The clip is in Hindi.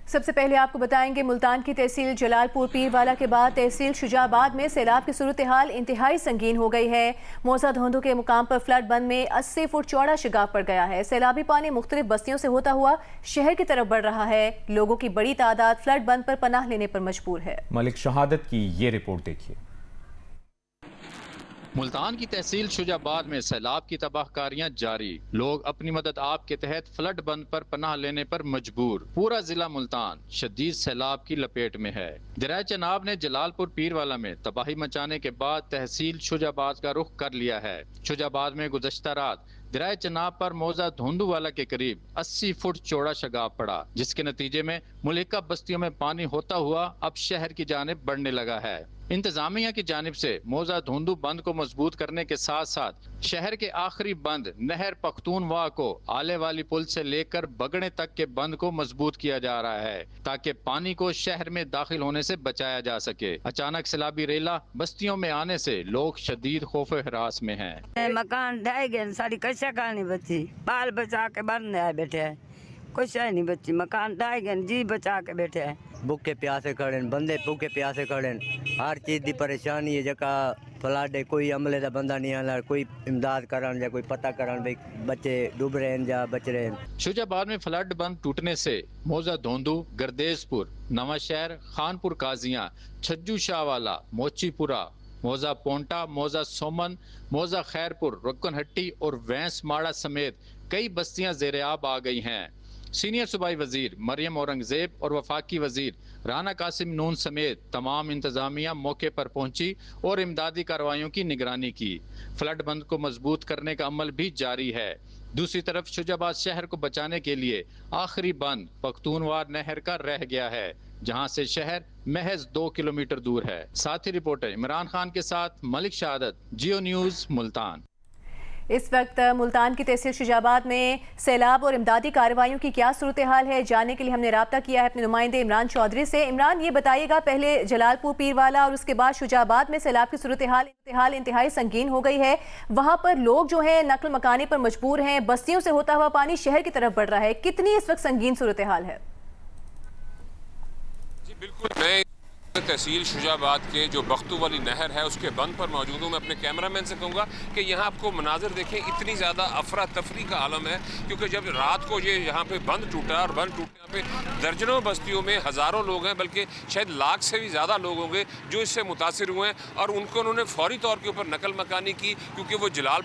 सबसे पहले आपको बताएंगे मुल्तान की तहसील जलालपुर पीरवाला के बाद तहसील शुजाबाद में सैलाब की सूरत हाल इंतहाई संगीन हो गई है। मौजा धोंधू के मुकाम पर फ्लड बंद में 80 फुट चौड़ा शिगाफ पड़ गया है। सैलाबी पानी मुख्तलिफ बस्तियों से होता हुआ शहर की तरफ बढ़ रहा है। लोगों की बड़ी तादाद फ्लड बंद पर पनाह लेने पर मजबूर है। मलिक शहादत की ये रिपोर्ट देखिए। मुल्तान की तहसील शुजाबाद में सैलाब की तबाहकारियां जारी। लोग अपनी मदद आप के तहत फ्लड बंद पर पनाह लेने पर मजबूर। पूरा जिला मुल्तान शदीद सैलाब की लपेट में है। दरिया चनाब ने जलालपुर पीरवाला में तबाही मचाने के बाद तहसील शुजाबाद का रुख कर लिया है। शुजाबाद में गुज़श्ता रात दरिया चनाब पर मौजा धोंधूवाला के करीब 80 फुट चौड़ा शगाफ पड़ा, जिसके नतीजे में मुल्का बस्तियों में पानी होता हुआ अब शहर की जानिब बढ़ने लगा है। इंतजामिया की जानिब से मौजा धोंधू बंद को मजबूत करने के साथ साथ शहर के आखिरी बंद नहर पख्तूनवा को आले वाली पुल से लेकर बगड़े तक के बंद को मजबूत किया जा रहा है, ताकि पानी को शहर में दाखिल होने से बचाया जा सके। अचानक सैलाबी रेला बस्तियों में आने से लोग शदीद खौफ हरास में हैं। मकान ढह गए, सारी कैसे कहानी बची, बाल बचा के बंद है बैठे है, कुछ है नहीं बच्ची, मकान ढह गए, जी बचा के बैठे है। भूखे प्यासे खड़े बंदे, भूखे प्यासे खड़े, हर चीज़ की परेशानी है। जका फ्लड है, कोई अमले का बंदा नहीं आना, कोई इमदाद करन या कोई पता करन भाई बच्चे डूब रहे हैं या बच रहे हैं। शुजाबाद में फ्लड बंद टूटने से मौजा धोंधू, गर्देजपुर, नवा शहर, खानपुर काजियां, छज्जू शाहवाला, मोचीपुरा, मौजा पोंटा, मौजा सोमन, मौजा खैरपुर, रुकनहट्टी और वैंस माड़ा समेत कई बस्तियां ज़ेर-ए-आब आ गई हैं। सीनियर सूबाई वजीर मरियम औरंगजेब और वफाकी वजीर राना कासिम नून समेत तमाम इंतजामिया मौके पर पहुंची और इमदादी कार्रवाइयों की निगरानी की। फ्लड बंद को मजबूत करने का अमल भी जारी है। दूसरी तरफ शुजाबाद शहर को बचाने के लिए आखिरी बंद पख्तूनवा नहर का रह गया है, जहां से शहर महज 2 किलोमीटर दूर है। साथी रिपोर्टर इमरान खान के साथ मलिक शहादत, जियो न्यूज मुल्तान। इस वक्त मुल्तान की तहसील शुजाबाद में सैलाब और इमदादी कार्रवाइयों की क्या सूरत हाल है, जानने के लिए हमने राब्ता किया है अपने नुमाइंदे इमरान चौधरी से। इमरान, ये बताइएगा, पहले जलालपुर पीरवाला और उसके बाद शुजाबाद में सैलाब की सूरत हाल इंतहाई संगीन हो गई है। वहाँ पर लोग जो है नकल मकाने पर मजबूर हैं, बस्तियों से होता हुआ पानी शहर की तरफ बढ़ रहा है। कितनी इस वक्त संगीन सूरत हाल है? जी बिल्कुल, मैं तहसील शुजाबाद के जो बख्तू वाली नहर है उसके बंद पर मौजूद हूँ। मैं अपने कैमरामैन से कहूँगा कि यहाँ आपको मनाजिर देखें, इतनी ज़्यादा अफरा तफरी का आलम है, क्योंकि जब रात को ये यहाँ पे बंद टूटा और बंद टूटने पे दर्जनों बस्तियों में हज़ारों लोग हैं, बल्कि शायद लाख से भी ज़्यादा लोग होंगे जो इससे मुतासिर हुए हैं, और उनको उन्होंने फौरी तौर के ऊपर नकल मकानी की, क्योंकि वो जलालपुर